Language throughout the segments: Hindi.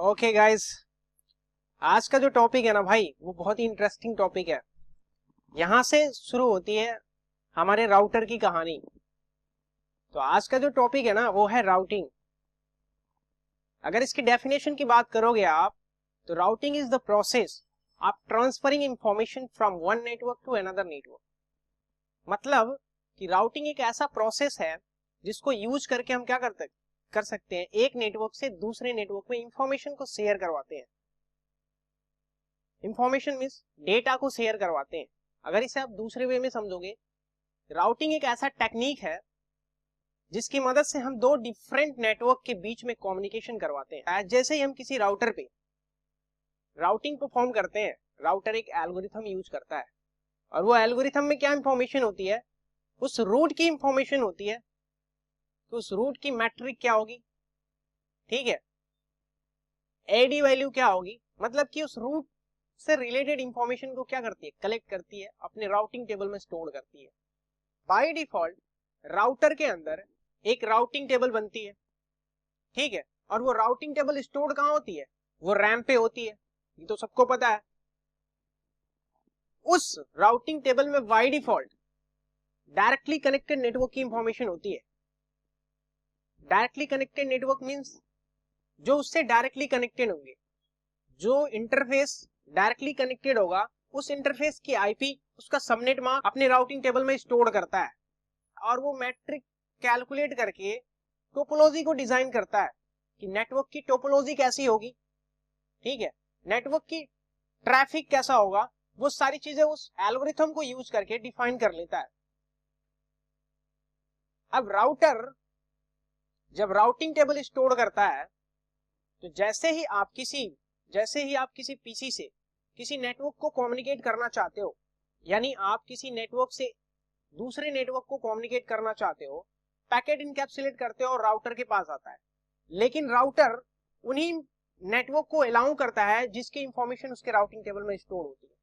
ओके गाइस, आज का जो टॉपिक है ना भाई, वो बहुत ही इंटरेस्टिंग टॉपिक है। यहां से शुरू होती है हमारे राउटर की कहानी। तो आज का जो टॉपिक है ना, वो है राउटिंग। अगर इसकी डेफिनेशन की बात करोगे आप, तो routing is the process of transferring information from one network to another network. मतलब कि राउटिंग एक ऐसा प्रोसेस है जिसको यूज करके हम क्या कर सकते हैं, एक नेटवर्क से दूसरे नेटवर्क में इंफॉर्मेशन को शेयर करवाते हैं। इंफॉर्मेशन मींस डेटा को शेयर करवाते हैं। अगर इसे आप दूसरे वे में समझोगे, राउटिंग एक ऐसा टेक्निक है जिसकी मदद से हम दो डिफरेंट नेटवर्क के बीच में कम्युनिकेशन करवाते हैं। जैसे ही हम किसी राउटर पे राउटिंग परफॉर्म करते हैं, राउटर एक एल्गोरिथम यूज करता है, और वो एल्गोरिथम में क्या इंफॉर्मेशन होती है, उस रूट की इंफॉर्मेशन होती है। तो उस रूट की मैट्रिक क्या होगी, ठीक है, एडी वैल्यू क्या होगी, मतलब कि उस रूट से रिलेटेड इंफॉर्मेशन को क्या करती है, कलेक्ट करती है, अपने राउटिंग टेबल में स्टोर करती है। बाय डिफॉल्ट राउटर के अंदर एक राउटिंग टेबल बनती है, ठीक है, और वो राउटिंग टेबल स्टोर कहां होती है, वो रैम पे होती है, ये तो सबको पता है। उस राउटिंग टेबल में by default directly connected network की इंफॉर्मेशन होती है। डायरेक्टली कनेक्टेड नेटवर्क मींस जो उससे डायरेक्टली कनेक्टेड होंगे, जो इंटरफेस डायरेक्टली कनेक्टेड होगा, उस इंटरफेस की आईपी, उसका सबनेट मार्क अपने राउटिंग टेबल में स्टोर करता है, और वो मैट्रिक कैलकुलेट करके टोपोलॉजी को डिजाइन करता है कि नेटवर्क की टोपोलॉजी कैसी होगी, ठीक है, नेटवर्क की ट्रैफिक कैसा होगा, वो सारी चीजें उस एल्गोरिथम को यूज करके डिफाइन कर लेता है। अब राउटर जब राउटिंग टेबल स्टोर करता है, तो जैसे ही आप किसी पीसी से किसी नेटवर्क को कम्युनिकेट करना चाहते हो, यानी आप किसी नेटवर्क से दूसरे नेटवर्क को कम्युनिकेट करना चाहते हो, पैकेट इनकैप्सुलेट करते हो और राउटर के पास आता है। लेकिन राउटर उन्हीं नेटवर्क को अलाउ करता है जिसकी इंफॉर्मेशन उसके राउटिंग टेबल में स्टोर होती है।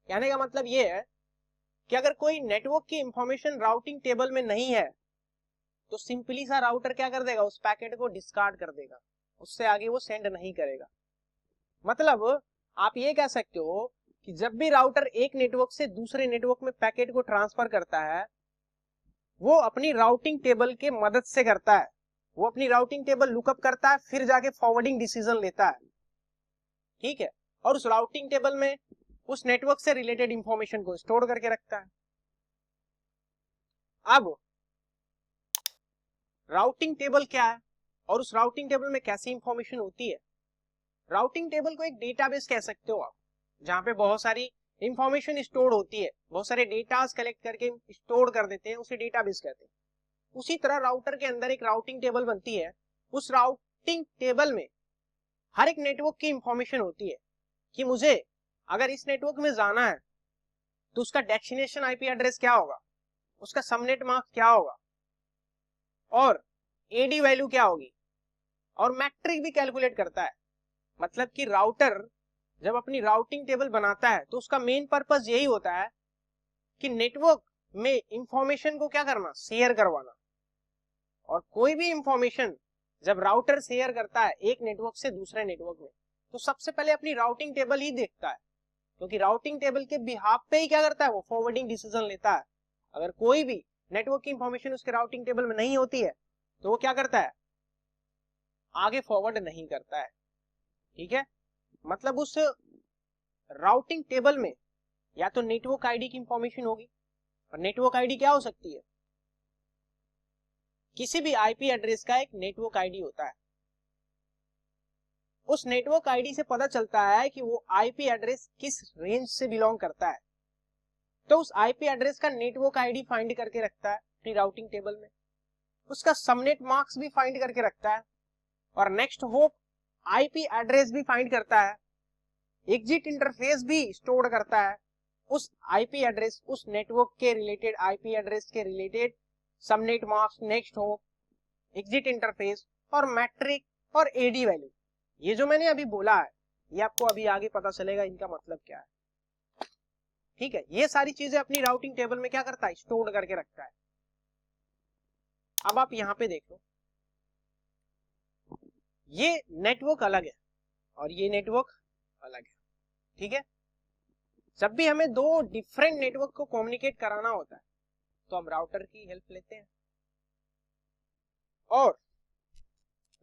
कहने का मतलब ये है कि अगर कोई नेटवर्क की इंफॉर्मेशन राउटिंग टेबल में नहीं है, तो सिंपली सा राउटर क्या कर देगा, उस पैकेट को डिस्कार्ड कर देगा, उससे आगे वो सेंड नहीं करेगा। मतलब आप ये कह सकते हो कि जब भी राउटर एक नेटवर्क से दूसरे नेटवर्क में पैकेट को ट्रांसफर करता है, वो अपनी राउटिंग टेबल के मदद से करता है। वो अपनी राउटिंग टेबल लुकअप करता है, फिर जाके फॉरवर्डिंग डिसीजन लेता है, ठीक है, और उस राउटिंग टेबल में उस नेटवर्क से रिलेटेड इंफॉर्मेशन को स्टोर करके रखता है। अब राउटिंग टेबल क्या है और उस राउटिंग टेबल में कैसी इंफॉर्मेशन होती है। राउटिंग टेबल को एक डेटाबेस कह सकते हो आप, जहां पे बहुत सारी इंफॉर्मेशन स्टोर होती है, बहुत सारे डेटास कलेक्ट करके स्टोर कर देते हैं, उसे डेटाबेस कहते हैं। उसी तरह राउटर के अंदर एक राउटिंग टेबल बनती है। उस राउटिंग टेबल में हर एक नेटवर्क की इंफॉर्मेशन होती है कि मुझे अगर इस नेटवर्क में जाना है तो उसका डेस्टिनेशन आईपी एड्रेस क्या होगा, उसका सबनेट मार्क क्या होगा, और एडी वैल्यू क्या होगी, और मैट्रिक भी कैलकुलेट करता है। मतलब कि राउटर जब अपनी राउटिंग टेबल बनाता है, तो उसका मेन पर्पस यही होता है कि नेटवर्क में इंफॉर्मेशन को क्या करना, शेयर करवाना। और कोई भी इंफॉर्मेशन जब राउटर शेयर करता है एक नेटवर्क से दूसरे नेटवर्क में, तो सबसे पहले अपनी राउटिंग टेबल ही देखता है, क्योंकि राउटिंग टेबल के बिहाफ पे ही क्या करता है, वो फॉरवर्डिंग डिसीजन लेता है। अगर कोई भी नेटवर्क की इंफॉर्मेशन उसके राउटिंग टेबल में नहीं होती है, तो वो क्या करता है, आगे फॉरवर्ड नहीं करता है, ठीक है। मतलब उस राउटिंग टेबल में या तो नेटवर्क आईडी की इंफॉर्मेशन होगी, और नेटवर्क आईडी क्या हो सकती है, किसी भी आईपी एड्रेस का एक नेटवर्क आईडी होता है। उस नेटवर्क आईडी से पता चलता है कि वो आईपी एड्रेस किस रेंज से बिलोंग करता है, तो उस आईपी एड्रेस का नेटवर्क आईडी फाइंड करके रखता है अपनी राउटिंग टेबल में, उसका सबनेट मार्क्स भी फाइंड करके रखता है, और नेक्स्ट होप आईपी एड्रेस भी फाइंड करता है, एग्जिट इंटरफेस भी स्टोर करता है, उस आईपी एड्रेस, उस नेटवर्क के रिलेटेड आईपी एड्रेस के related subnet marks, next hop, exit interface, और मैट्रिक और एडी वैल्यू। ये जो मैंने अभी बोला है, ये आपको अभी आगे पता चलेगा इनका मतलब क्या है, ठीक है। ये सारी चीजें अपनी राउटिंग टेबल में क्या करता है, स्टोर करके रखता है। अब आप यहां पे देख लो, ये नेटवर्क अलग है और ये नेटवर्क अलग है, ठीक है। जब भी हमें दो डिफरेंट नेटवर्क को कम्युनिकेट कराना होता है तो हम राउटर की हेल्प लेते हैं। और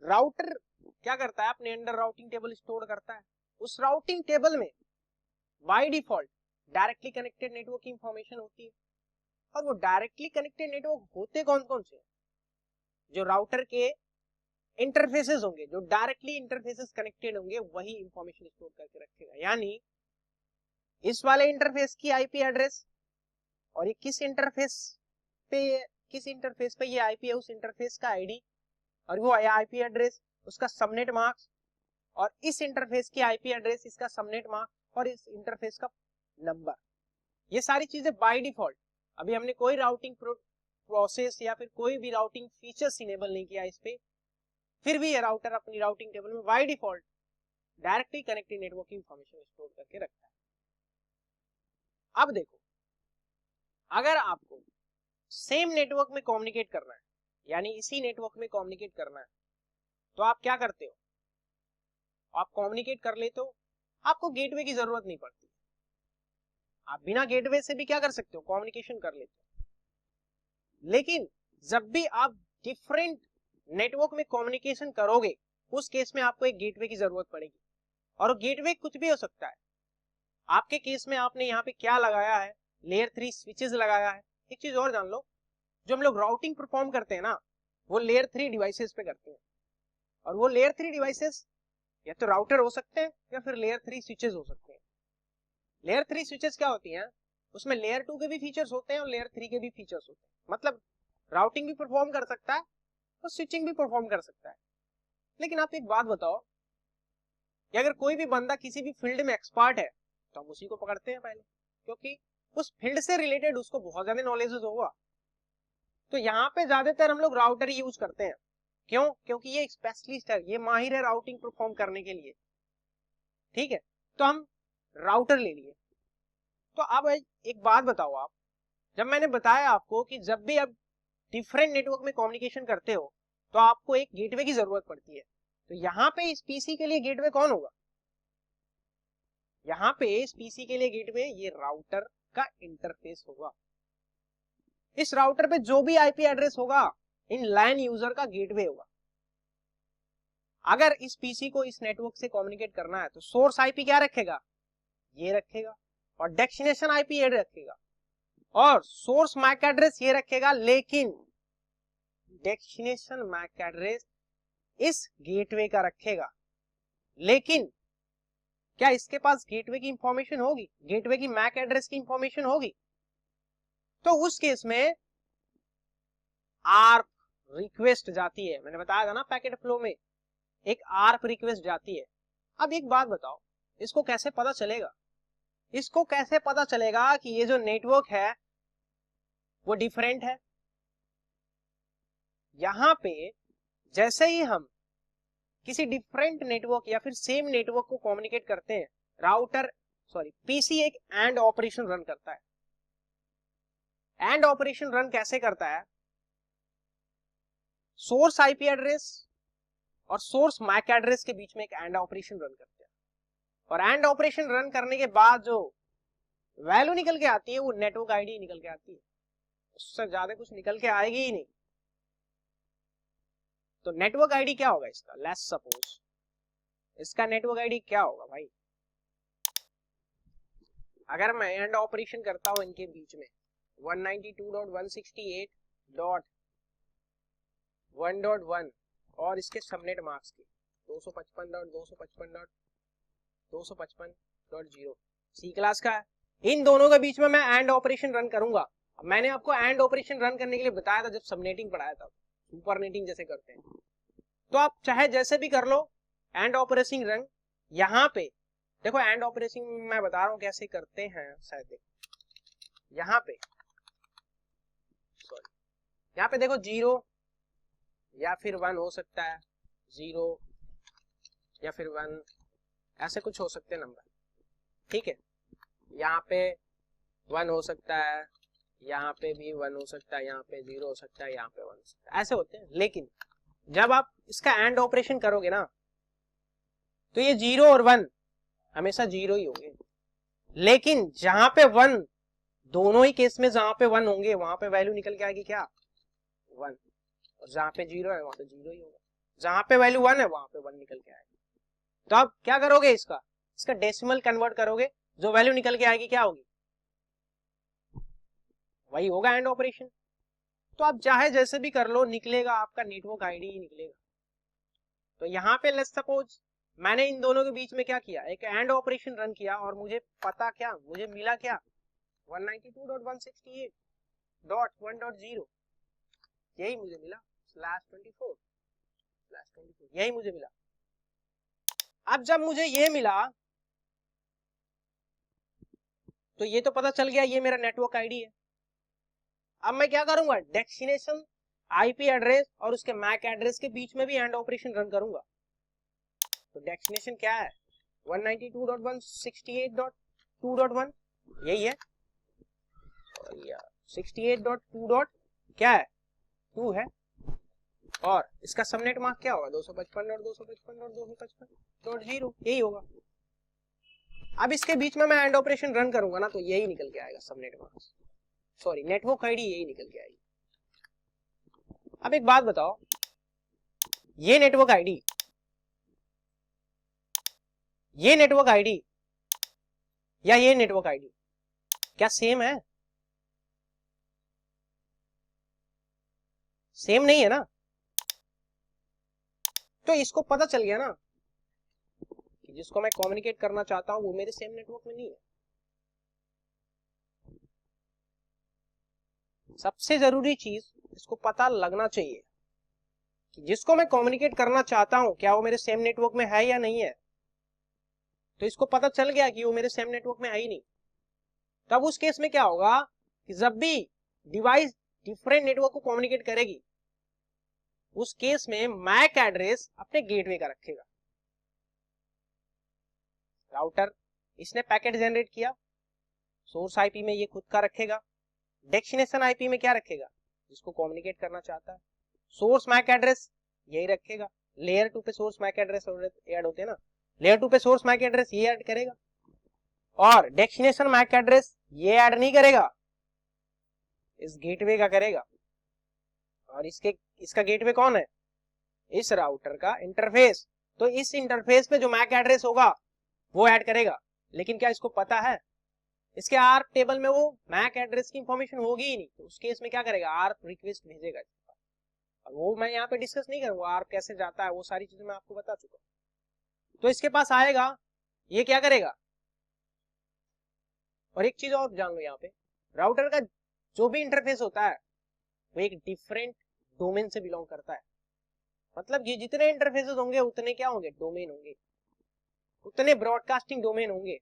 राउटर क्या करता है, अपने अंडर राउटिंग टेबल स्टोर करता है। उस राउटिंग टेबल में by default directly connected network की इंफॉर्मेशन होती है। और वो डायरेक्टली कनेक्टेड नेटवर्क होते कौन कौन से, जो राउटर के इंटरफेसेस होंगे, जो डायरेक्टली इंटरफेसेस कनेक्टेड होंगे, वही इंफॉर्मेशन स्टोर करके रखेगा। यानी इस वाले इंटरफेस की आईपी एड्रेस और ये किस इंटरफेस पे ये आईपी है, उस इंटरफेस का आईडी और वो आईपी एड्रेस, उसका सबनेट मार्क्स, और इस इंटरफेस की आईपी एड्रेस, इसका सबनेट मार्क और इस इंटरफेस का नंबर, ये सारी चीजें बाय डिफॉल्ट, अभी हमने कोई राउटिंग प्रोसेस या फिर कोई भी राउटिंग फीचर्स इनेबल नहीं किया इस पे, फिर भी ये राउटर अपनी राउटिंग टेबल में by default directly connected network की इंफॉर्मेशन स्टोर करके रखता है। अब देखो, अगर आपको सेम नेटवर्क में कम्युनिकेट करना है, यानी इसी नेटवर्क में कम्युनिकेट करना है, तो आप क्या करते हो, आप कम्युनिकेट कर लेते हो, आपको गेटवे की जरूरत नहीं पड़ती। आप बिना गेटवे से भी क्या कर सकते हो, कम्युनिकेशन कर लेते हो। लेकिन जब भी आप डिफरेंट नेटवर्क में कम्युनिकेशन करोगे, उस केस में आपको एक गेटवे की जरूरत पड़ेगी। और गेटवे कुछ भी हो सकता है। आपके केस में आपने यहाँ पे क्या लगाया है, लेयर 3 स्विचेस लगाया है। एक चीज और जान लो, जो हम लोग राउटिंग परफॉर्म करते हैं ना, वो लेयर 3 डिवाइसेस पे करते हैं। और वो लेयर 3 डिवाइसेस या तो राउटर हो सकते हैं या फिर लेयर 3 स्विचेस हो सकते हैं। लेयर 3 स्विचेस क्या होती हैं, उसमें लेयर 2 के भी फीचर्स होते हैं और लेयर 3 के भी फीचर्स होते हैं। मतलब राउटिंग भी परफॉर्म कर सकता है और स्विचिंग भी परफॉर्म कर सकता है। लेकिन आप एक बात बताओ कि अगर कोई भी बंदा किसी भी फील्ड में एक्सपर्ट है तो हम उसी को पकड़ते हैं पहले, क्योंकि उस फील्ड से रिलेटेड उसको बहुत ज्यादा नॉलेज होगा। तो यहाँ पे ज्यादातर हम लोग राउटर यूज करते हैं। क्यों? क्योंकि ये स्पेशलिस्ट है, ये माहिर है राउटिंग परफॉर्म करने के लिए, ठीक है। तो हम राउटर ले लिए। तो अब एक बात बताओ आप, जब मैंने बताया आपको कि जब भी आप डिफरेंट नेटवर्क में कम्युनिकेशन करते हो तो आपको एक गेटवे की जरूरत पड़ती है। तो यहाँ पे इस पीसी के लिए गेटवे कौन होगा, यहाँ पे इस पीसी के लिए गेटवे ये राउटर का इंटरफेस होगा। इस राउटर पे जो भी आईपी एड्रेस होगा, इन लैन यूजर का गेटवे होगा। अगर इस पीसी को इस नेटवर्क से कम्युनिकेट करना है तो सोर्स आईपी क्या रखेगा, ये रखेगा, और डेस्टिनेशन आईपी ये रखेगा, और सोर्स मैक एड्रेस ये रखेगा। लेकिन डेस्टिनेशन मैक एड्रेस इस गेटवे का रखेगा। लेकिन क्या इसके पास गेटवे की इंफॉर्मेशन होगी, गेटवे की मैक एड्रेस की इंफॉर्मेशन होगी? तो उस केस में आर्प रिक्वेस्ट जाती है। मैंने बताया था ना, पैकेट फ्लो में एक आर्प रिक्वेस्ट जाती है। अब एक बात बताओ, इसको कैसे पता चलेगा, इसको कैसे पता चलेगा कि ये जो नेटवर्क है वो डिफरेंट है? यहां पे जैसे ही हम किसी डिफरेंट नेटवर्क या फिर सेम नेटवर्क को कम्युनिकेट करते हैं, पीसी एक एंड ऑपरेशन रन करता है। एंड ऑपरेशन रन कैसे करता है, सोर्स आईपी एड्रेस और सोर्स मैक एड्रेस के बीच में एक एंड ऑपरेशन रन करते हैं। और एंड ऑपरेशन रन करने के बाद जो वैल्यू निकल के आती है वो नेटवर्क आईडी निकल के आती है, उससे ज्यादा कुछ निकल के आएगी ही नहीं। तो नेटवर्क आईडी क्या होगा इसका, लेट्स सपोज इसका नेटवर्क आईडी क्या होगा भाई, अगर मैं एंड ऑपरेशन करता हूं इनके बीच में 192.168.1.1 और इसके सबनेट मार्क्स की 255.255.255.0 सी क्लास का है, इन दोनों के बीच में मैं एंड ऑपरेशन रन करूंगा। मैंने आपको एंड ऑपरेशन रन करने के लिए बताया था जब सबनेटिंग पढ़ाया था, सुपरनेटिंग जैसे करते हैं। तो आप चाहे जैसे भी कर लो एंड ऑपरेशन रन। यहाँ पे देखो एंड ऑपरेशन मैं बता रहा हूँ कैसे करते हैं, शायद देखो यहाँ पे देखो 0 या फिर 1 हो सकता है, 0 या फिर 1, ऐसे कुछ हो सकते हैं नंबर, ठीक है। यहाँ पे 1 हो सकता है, यहाँ पे भी 1 हो सकता है, यहाँ पे 0 हो सकता है, यहाँ पे 1 हो सकता है, ऐसे होते हैं। लेकिन जब आप इसका एंड ऑपरेशन करोगे ना, तो ये 0 और 1 हमेशा 0 ही होंगे, लेकिन जहां पे 1, दोनों ही केस में जहां पे 1 होंगे वहां पे वैल्यू निकल के आएगी क्या 1, और जहां पे 0 है वहां पे 0 ही होगा, जहां पे वैल्यू 1 है वहां पे 1 निकल के आएगा। तो आप क्या करोगे, इसका डेसिमल कन्वर्ट करोगे, जो वैल्यू निकल के आएगी क्या होगी, वही होगा एंड ऑपरेशन। तो आप चाहे जैसे भी कर लो, निकलेगा आपका नेटवर्क आईडी ही निकलेगा। तो यहाँ पे लेट्स सपोज मैंने इन दोनों के बीच में क्या किया, एक एंड ऑपरेशन रन किया, और मुझे पता क्या, मुझे मिला क्या 192.168.1.0, यही मुझे मिला /24 यही मुझे मिला। अब जब मुझे ये मिला तो ये तो पता चल गया ये मेरा नेटवर्क आईडी है। अब मैं क्या करूंगा, डेस्टिनेशन आईपी एड्रेस और उसके मैक एड्रेस के बीच में भी एंड ऑपरेशन रन करूंगा। तो डेस्टिनेशन क्या है 192.168.2.1 यही है, और 68.2. क्या है 2 है, और इसका सबनेट मास्क क्या होगा 255.255.255.0 यही होगा। अब इसके बीच में मैं एंड ऑपरेशन रन करूंगा ना, तो यही निकल के आएगा subnet mask, sorry network ID यही निकल के आएगी। अब एक बात बताओ, ये नेटवर्क आईडी या ये नेटवर्क आईडी क्या सेम है, सेम नहीं है ना। तो इसको पता चल गया ना कि जिसको मैं कम्युनिकेट करना चाहता हूं वो मेरे सेम नेटवर्क में नहीं है। सबसे जरूरी चीज इसको पता लगना चाहिए कि जिसको मैं कम्युनिकेट करना चाहता हूं क्या वो मेरे सेम नेटवर्क में है या नहीं है। तो इसको पता चल गया कि वो मेरे सेम नेटवर्क में है ही नहीं, तब उस केस में क्या होगा कि जब भी डिवाइस डिफरेंट नेटवर्क को कम्युनिकेट करेगी, उस केस में मैक एड्रेस अपने गेटवे का रखेगा। राउटर इसने पैकेट जनरेट किया, सोर्स आईपी में ये खुद का रखेगा, डेस्टिनेशन आईपी में क्या रखेगा, जिसको कम्युनिकेट करना चाहता है, सोर्स मैक एड्रेस यही रखेगा। लेयर 2 पे सोर्स मैक एड्रेस ऐड होते हैं ना, लेयर 2 पे सोर्स मैक एड्रेस ये ऐड करेगा, और डेस्टिनेशन मैक एड्रेस ये ऐड नहीं करेगा, इस गेटवे का करेगा। और इसका गेटवे कौन है, इस राउटर का इंटरफेस। तो इस इंटरफेस पे जो मैक एड्रेस होगा वो ऐड करेगा। लेकिन क्या इसको पता है, इसके आर्प टेबल में वो मैक एड्रेस की इंफॉर्मेशन होगी ही नहीं, तो उस केस में क्या करेगा, आर्प रिक्वेस्ट भेजेगा। और वो मैं यहाँ पे डिस्कस नहीं करूंगा, आर्प कैसे जाता है वो सारी चीजें मैं आपको बता चुका हूँ। तो इसके पास आएगा, ये क्या करेगा, और एक चीज और जान लो, यहाँ पे राउटर का जो भी इंटरफेस होता है वो एक डिफरेंट डोमेन से बिलोंग करता है। मतलब ये जितने इंटरफेसेस होंगे उतने क्या होंगे, डोमेन होंगे, उतने ब्रॉडकास्टिंग डोमेन होंगे।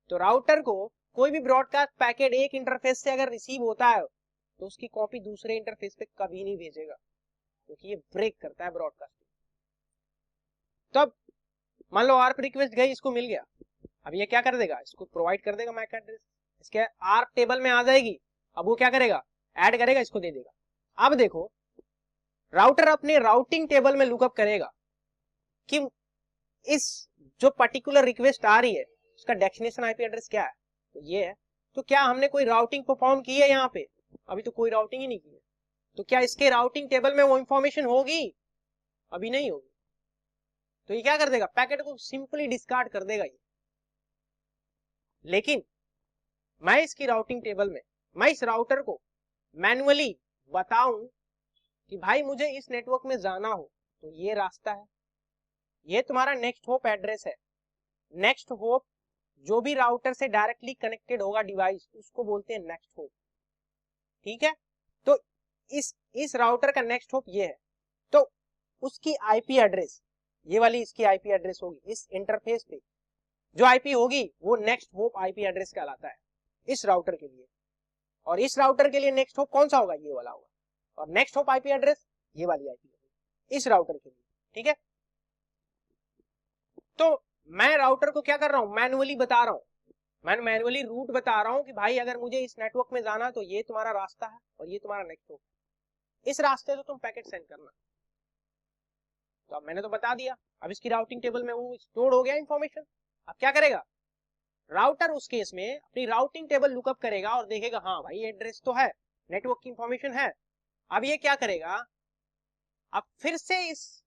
तो राउटर को कोई भी ब्रॉडकास्ट पैकेट एक इंटरफेस से अगर रिसीव होता है तो उसकी कॉपी दूसरे इंटरफेस पे कभी नहीं भेजेगा, क्योंकि ये ब्रेक करता है ब्रॉडकास्टिंग। तब मान लो आर्प रिक्वेस्ट गई, इसको मिल गया, अब ये क्या कर देगा, इसको प्रोवाइड कर देगा मैक एड्रेस, इसके आर्प टेबल में आ जाएगी। अब वो क्या करेगा, ऐड करेगा, इसको दे देगा। अब देखो राउटर अपने राउटिंग टेबल में लुकअप करेगा कि इस जो पर्टिकुलर रिक्वेस्ट आ रही है उसका डेस्टिनेशन आईपी एड्रेस क्या है, तो ये है। तो क्या हमने कोई राउटिंग परफॉर्म की है यहाँ पे, अभी तो कोई राउटिंग ही नहीं की है। तो क्या इसके राउटिंग टेबल में वो इंफॉर्मेशन होगी, अभी नहीं होगी। तो ये क्या कर देगा, पैकेट को सिंपली डिस्कार्ड कर देगा ये। लेकिन मैं इसकी राउटिंग टेबल में, मैं इस राउटर को मैन्युअली बताऊं कि भाई मुझे इस नेटवर्क में जाना हो तो ये रास्ता है, ये तुम्हारा नेक्स्ट होप एड्रेस है। नेक्स्ट होप जो भी राउटर से डायरेक्टली कनेक्टेड होगा डिवाइस, उसको बोलते हैं नेक्स्ट होप, ठीक है। तो इस राउटर का नेक्स्ट होप ये है, तो उसकी आईपी एड्रेस, ये वाली इसकी आईपी एड्रेस होगी, इस इंटरफेस पे जो आईपी होगी वो नेक्स्ट होप आईपी एड्रेस कहलाता है इस राउटर के लिए। और इस राउटर के लिए नेक्स्ट होप कौन सा होगा, ये वाला होगा। और नेक्स्ट होप आईपी एड्रेस ये वाली आईपी होगी इस राउटर के लिए, ठीक है। तो मैं राउटर को क्या कर रहा हूं, मैन्युअली बता रहा हूं, मैं मैन्युअली रूट बता रहा हूं कि भाई अगर मुझे इस नेटवर्क में जाना तो ये तुम्हारा रास्ता है और ये तुम्हारा नेक्स्ट होप, इस रास्ते से तुम पैकेट सेंड करना। तो अब मैंने तो बता दिया अब इसकी राउटिंग टेबल में वो स्टोर हो गया इंफॉर्मेशन। अब क्या करेगा राउटर, उस केस में अपनी राउटिंग टेबल लुकअप करेगा और देखेगा हाँ भाई एड्रेस तो है, नेटवर्क की इंफॉर्मेशन है। अब ये क्या करेगा, अब फिर से इस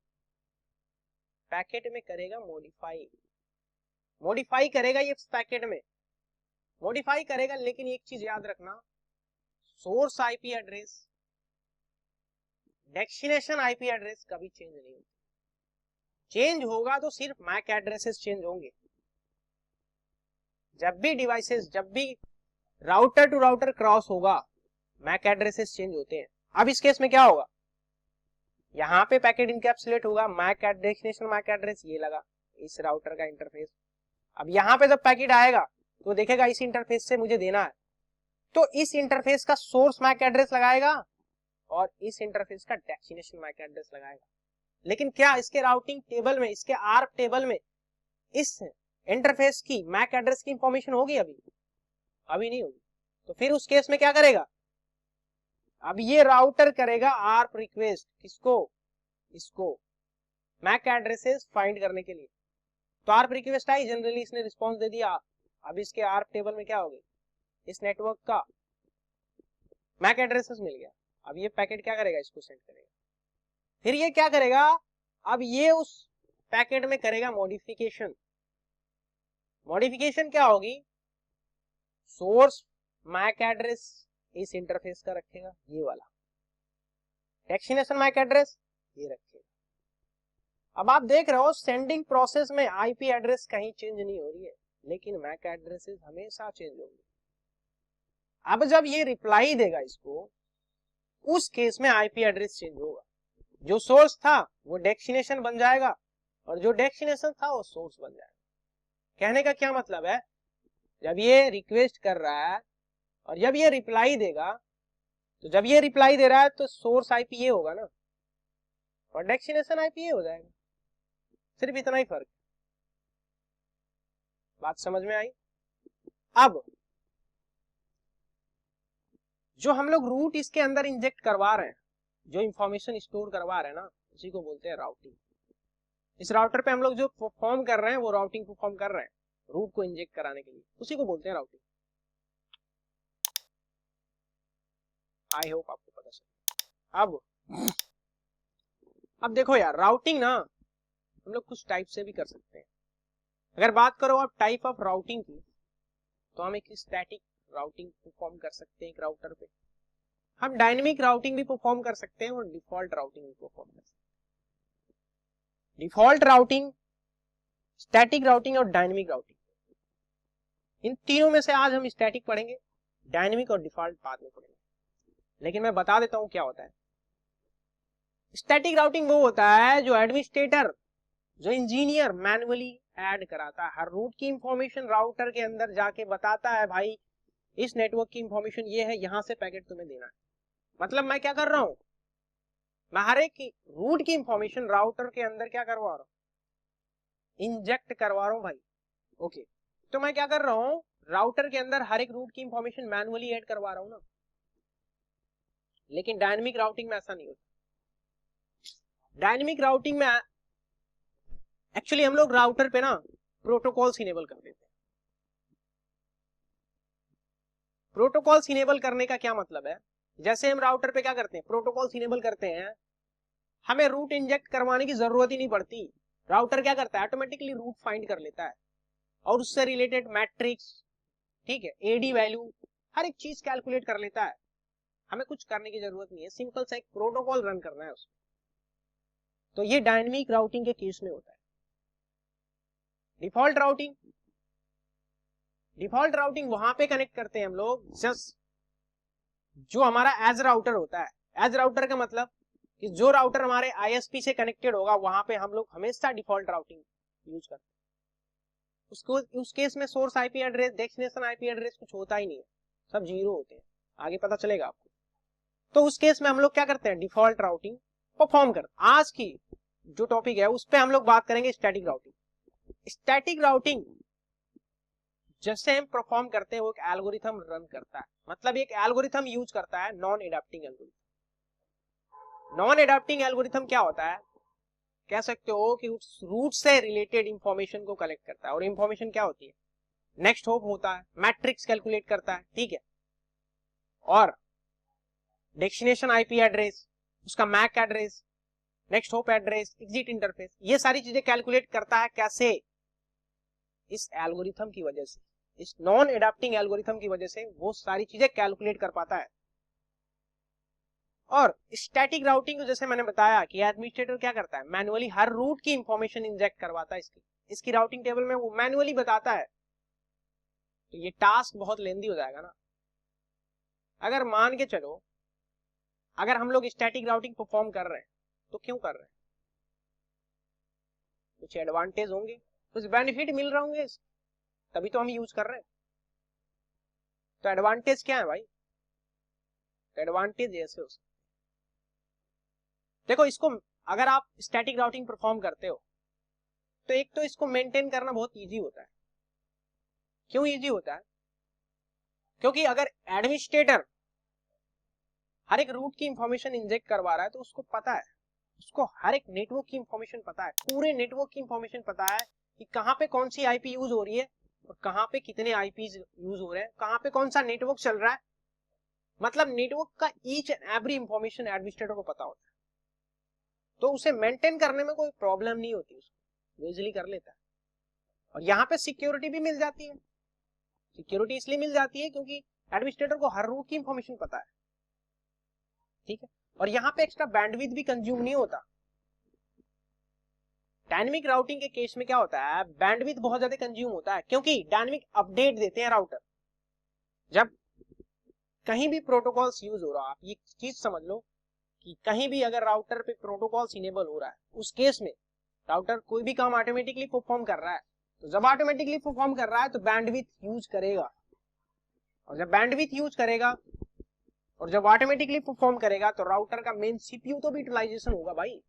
पैकेट में करेगा मॉडिफाई करेगा, ये पैकेट में मॉडिफाई करेगा। लेकिन एक चीज याद रखना, source IP address, destination IP address कभी चेंज नहीं होता। चेंज होगा तो सिर्फ मैक एड्रेसेस चेंज होंगे। जब भी डिवाइसेस, जब भी राउटर टू राउटर क्रॉस होगा, मैक एड्रेसेस चेंज होते हैं। अब इस केस में क्या होगा, यहाँ पे पैकेट इनकैप्सुलेट होगा, मैक डेस्टिनेशन मैक एड्रेस ये लगा इस राउटर का इंटरफेस। अब यहाँ पे जब पैकेट आएगा तो देखेगा इस इंटरफेस से मुझे देना है, तो इस इंटरफेस का सोर्स मैक एड्रेस लगाएगा और इस इंटरफेस का डेस्टिनेशन मैक एड्रेस लगाएगा। लेकिन क्या इसके राउटिंग टेबल में, इसके आर्प टेबल में इस इंटरफेस की मैक एड्रेस की इंफॉर्मेशन होगी? अभी नहीं होगी। तो फिर उस केस में क्या करेगा, अब ये राउटर करेगा आर्प रिक्वेस्ट, किसको, इसको मैक एड्रेसेस फाइंड करने के लिए। तो आर्प रिक्वेस्ट आई, जनरली इसने रिस्पांस दे दिया। अब इसके आर्प टेबल में क्या हो गई, इस नेटवर्क का मैक एड्रेसेस मिल गया। अब ये पैकेट क्या करेगा, इसको सेंड करेगा। फिर ये क्या करेगा, अब ये उस पैकेट में करेगा मॉडिफिकेशन। मॉडिफिकेशन क्या होगी, सोर्स मैक एड्रेस इस इंटरफेस का रखेगा, ये वाला डेस्टिनेशन मैक एड्रेस ये रखेगा। अब आप देख रहे हो सेंडिंग प्रोसेस में आईपी एड्रेस कहीं चेंज नहीं हो रही है, लेकिन मैक एड्रेसेस हमेशा चेंज होंगे। अब जब ये रिप्लाई देगा इसको, उस केस में आईपी एड्रेस चेंज होगा। जो सोर्स था वो डेस्टिनेशन बन जाएगा और जो डेस्टिनेशन था वो सोर्स बन जाएगा। कहने का क्या मतलब है, जब ये रिक्वेस्ट कर रहा है और जब ये रिप्लाई देगा, तो जब ये रिप्लाई दे रहा है तो सोर्स आईपी ये होगा ना और डेस्टिनेशन आईपी ये हो जाएगा। सिर्फ इतना ही फर्क। बात समझ में आई? अब जो हम लोग रूट इसके अंदर इंजेक्ट करवा रहे हैं, जो इंफॉर्मेशन स्टोर करवा रहे हैं ना, उसी को बोलते हैं राउटिंग। इस राउटर पे हम लोग जो परफॉर्म कर रहे हैं वो राउटिंग परफॉर्म कर रहे हैं रूट को इंजेक्ट कराने के लिए, उसी को बोलते हैं राउटिंग। आई होप आपको पता चला। अब देखो यार, राउटिंग ना हम लोग कुछ टाइप से भी कर सकते हैं। अगर बात करो आप टाइप ऑफ राउटिंग की, तो हम एक स्टैटिक राउटिंग परफॉर्म कर सकते हैं एक राउटर पे, हम डायनेमिक राउटिंग भी परफॉर्म कर सकते हैं और डिफॉल्ट राउटिंग भी परफॉर्म कर सकते हैं। डिफॉल्ट राउटिंग, स्टैटिक राउटिंग और डायनेमिक राउटिंग, इन तीनों में से आज हम स्टैटिक पढ़ेंगे, डायनेमिक और डिफॉल्ट बाद में पढ़ेंगे। लेकिन मैं बता देता हूं क्या होता है। स्टैटिक राउटिंग वो होता है जो एडमिनिस्ट्रेटर, जो इंजीनियर मैन्युअली ऐड कराता है। हर रूट की इंफॉर्मेशन राउटर के अंदर जाके बताता है, भाई इस नेटवर्क की इंफॉर्मेशन ये है, यहां से पैकेट तुम्हें देना है। मतलब मैं क्या कर रहा हूं, मैं हर एक रूट की इंफॉर्मेशन राउटर के अंदर क्या करवा रहा हूं, इंजेक्ट करवा रहा हूं भाई। ओके, तो मैं क्या कर रहा हूं, राउटर के अंदर हर एक रूट की इंफॉर्मेशन मैन्युअली ऐड करवा रहा हूं ना। लेकिन डायनेमिक राउटिंग में ऐसा नहीं होता। डायनेमिक राउटिंग में एक्चुअली हम लोग राउटर पे ना प्रोटोकॉल्स इनेबल कर देते हैं। प्रोटोकॉल्स इनेबल करने का क्या मतलब है, जैसे हम राउटर पे क्या करते हैं, प्रोटोकॉल्स इनेबल करते हैं, हमें रूट इंजेक्ट करवाने की जरूरत ही नहीं पड़ती। राउटर क्या करता है, ऑटोमेटिकली रूट फाइंड कर लेता है और उससे रिलेटेड मैट्रिक्स, ठीक है, एडी वैल्यू, हर एक चीज कैलकुलेट कर लेता है। हमें कुछ करने की जरूरत नहीं है, सिंपल सा एक प्रोटोकॉल रन करना है उसमें। तो ये डायनेमिक राउटिंग के केस में होता है। डिफॉल्ट राउटिंग, डिफॉल्ट राउटिंग वहां पे कनेक्ट करते हैं हम लोग जस्ट जो हमारा एज राउटर होता है। एज राउटर का मतलब कि जो राउटर हमारे आईएसपी से कनेक्टेड होगा वहां पे हम लोग हमेशा डिफॉल्ट राउटिंग यूज करते हैं। उसको उस केस में source IP address, destination IP address कुछ होता ही नहीं है, सब जीरो होते हैं, आगे पता चलेगा आपको। तो उस केस में हम लोग क्या करते हैं, डिफॉल्ट राउटिंग परफॉर्म करते हैं। आज की जो टॉपिक है उस पे हम लोग बात करेंगे स्टैटिक राउटिंग। स्टैटिक राउटिंग जैसे हम परफॉर्म करते हैं वो एक एल्गोरिथम रन करता है, मतलब एक एल्गोरिथम यूज करता है, non adapting algorithm. Non adapting algorithm क्या होता है, कह सकते हो कि उस रूट से रिलेटेड इंफॉर्मेशन को कलेक्ट करता है। और इंफॉर्मेशन क्या होती है? नेक्स्ट होप होता है, मैट्रिक्स कैलकुलेट करता है, ठीक है, और डेस्टिनेशन आईपी एड्रेस, उसका MAC address, next hop address, exit interface, ये सारी चीजें कैलकुलेट करता है। कैसे? इस एल्गोरिथम की वजह से, इस नॉन एडाप्टिंग एल्गोरिथम की वजह से वो सारी चीजें कैलकुलेट कर पाता है। और स्टैटिक राउटिंग जैसे मैंने बताया कि एडमिनिस्ट्रेटर क्या करता है, मैनुअली हर रूट की इंफॉर्मेशन इंजेक्ट करवाता है इसकी राउटिंग टेबल में, वो मैनुअली बताता है। तो ये टास्क बहुत लेंदी हो जाएगा ना। अगर मान के चलो, अगर हम लोग स्टैटिक राउटिंग परफॉर्म कर रहे हैं तो क्यों कर रहे हैं? कुछ एडवांटेज होंगे, कुछ बेनिफिट मिल रहे होंगे, तभी तो हम यूज कर रहे हैं। तो एडवांटेज क्या है भाई? एडवांटेज ऐसे हो सकते, देखो इसको अगर आप स्टैटिक राउटिंग परफॉर्म करते हो तो एक तो इसको मेंटेन करना बहुत इजी होता है। क्यों इजी होता है? क्योंकि अगर एडमिनिस्ट्रेटर हर एक रूट की इंफॉर्मेशन इंजेक्ट करवा रहा है तो उसको पता है, उसको हर एक नेटवर्क की इंफॉर्मेशन पता है, पूरे नेटवर्क की इंफॉर्मेशन पता है कि कहाँ पे कौन सी आईपी यूज हो रही है और कहाँ पे कितने आईपी यूज हो रहे हैं, कहाँ पे कौन सा नेटवर्क चल रहा है। मतलब नेटवर्क का each and every information administrator को पता होता है, तो उसे मेंटेन करने में कोई प्रॉब्लम नहीं होती, उसको इजीली कर लेता है। और यहाँ पे सिक्योरिटी भी मिल जाती है। सिक्योरिटी इसलिए मिल जाती है क्योंकि एडमिनिस्ट्रेटर को हर रूट की इंफॉर्मेशन पता है, ठीक है। और यहाँ पे एक्स्ट्रा बैंडविड्थ भी कंज्यूम नहीं होता। डायनेमिक राउटिंग के केस में क्या होता है, बैंडविड्थ बहुत ज्यादा कंज्यूम होता है, क्योंकि डायनेमिक अपडेट देते हैं राउटर। जब कहीं भी प्रोटोकॉल्स यूज हो रहा है, आप ये चीज समझ लो कि कहीं भी अगर राउटर पे प्रोटोकॉल्स इनेबल हो रहा है, उस केस में राउटर कोई भी काम ऑटोमेटिकली परफॉर्म कर रहा है। तो जब ऑटोमेटिकली परफॉर्म कर रहा है तो बैंडविड्थ यूज करेगा, और जब बैंडविड्थ यूज करेगा और जब ऑटोमेटिकली परफॉर्म करेगा तो राउटर का मेन सीपीयू तो भी यूटिलाइजेशन होगा भाई।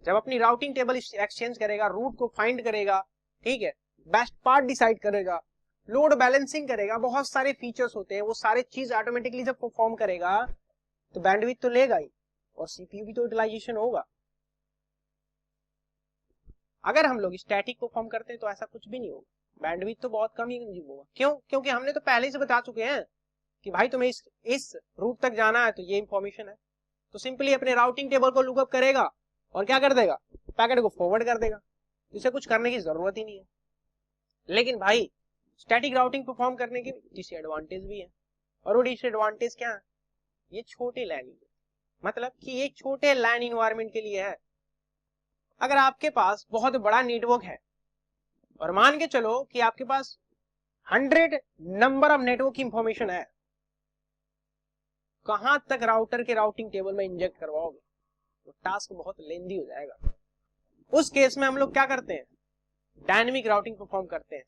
जब अपनी राउटिंग टेबल एक्सचेंज करेगा, रूट को फाइंड करेगा, ठीक है, बेस्ट पाथ डिसाइड करेगा, लोड बैलेंसिंग करेगा, बहुत सारे फीचर्स होते हैं, वो सारे चीज ऑटोमेटिकली जब परफॉर्म करेगा तो बैंडविड्थ तो लेगा ही और सीपीयू भी तो यूटिलाइजेशन होगा। अगर हम लोग स्टैटिक परफॉर्म करते हैं तो ऐसा कुछ भी नहीं होगा, बैंडविड्थ तो बहुत कम ही कंज्यूम होगा। क्यों? क्योंकि हमने तो पहले से बता चुके हैं कि भाई तुम्हें इस रूट तक जाना है तो ये इंफॉर्मेशन है, तो सिंपली अपने राउटिंग टेबल को लुकअप करेगा और क्या कर देगा, पैकेट को फॉरवर्ड कर देगा, इसे कुछ करने की जरूरत ही नहीं है। लेकिन भाई स्टैटिक राउटिंग परफॉर्म करने के डिसएडवांटेज भी है, और वो डिसएडवांटेज क्या है, ये छोटे लैन, मतलब कि ये छोटे लैन इन्वायरमेंट के लिए है। अगर आपके पास बहुत बड़ा नेटवर्क है और मान के चलो कि आपके पास 100 नंबर ऑफ नेटवर्क की इंफॉर्मेशन है, कहां तक राउटर के राउटिंग टेबल में इंजेक्ट करवाओगे, तो टास्क बहुत लेंदी हो जाएगा। उस केस में हम लोग क्या करते हैं, डायनेमिक राउटिंग परफॉर्म करते हैं,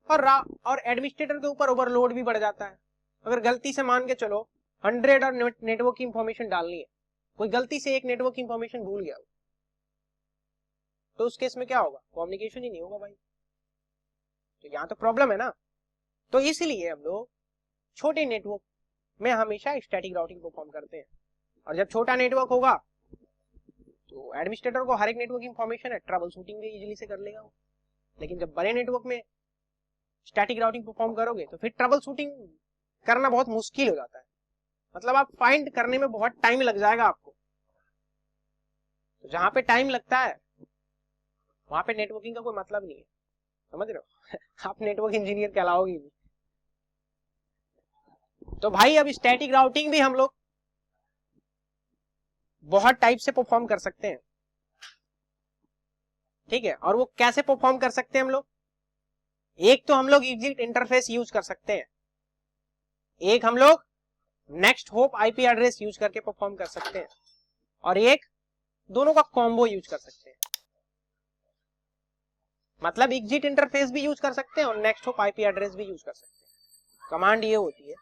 और एडमिनिस्ट्रेटर के ऊपर ओवरलोड भी बढ़ जाता है। अगर गलती से मान के चलो 100 और नेटवर्क की इंफॉर्मेशन डालनी है, कोई गलती से एक नेटवर्क की इंफॉर्मेशन भूल गया तो उस केस में क्या होगा, कम्युनिकेशन ही नहीं होगा भाई। तो यहाँ तो प्रॉब्लम है ना। तो इसलिए हम लोग छोटे नेटवर्क में हमेशा स्टैटिक राउटिंग परफॉर्म करते हैं, और जब छोटा नेटवर्क होगा तो एडमिनिस्ट्रेटर को हर एक नेटवर्क की इंफॉर्मेशन है, ट्रबल शूटिंग भी इजीली से कर लेगा वो। लेकिन जब बड़े नेटवर्क में स्टैटिक राउटिंग परफॉर्म करोगे तो फिर ट्रबल शूटिंग करना बहुत मुश्किल हो जाता है, मतलब आप फाइंड करने में बहुत टाइम लग जाएगा आपको। तो जहां पे टाइम लगता है वहां पे नेटवर्किंग का कोई मतलब नहीं है, समझ रहे हो आप नेटवर्क इंजीनियर कहलाओगे नहीं। तो भाई अब स्टैटिक राउटिंग भी हम लोग बहुत टाइप से परफॉर्म कर सकते हैं, ठीक है। और वो कैसे परफॉर्म कर सकते हैं हम लोग, एक तो हम लोग एग्जिट इंटरफेस यूज कर सकते हैं, एक हम लोग next hop IP address use करके परफॉर्म कर सकते हैं, और एक दोनों का कॉम्बो यूज कर सकते हैं। मतलब एग्जिट इंटरफेस भी यूज कर सकते हैं और नेक्स्ट होप आईपी एड्रेस भी यूज कर सकते हैं। कमांड ये होती है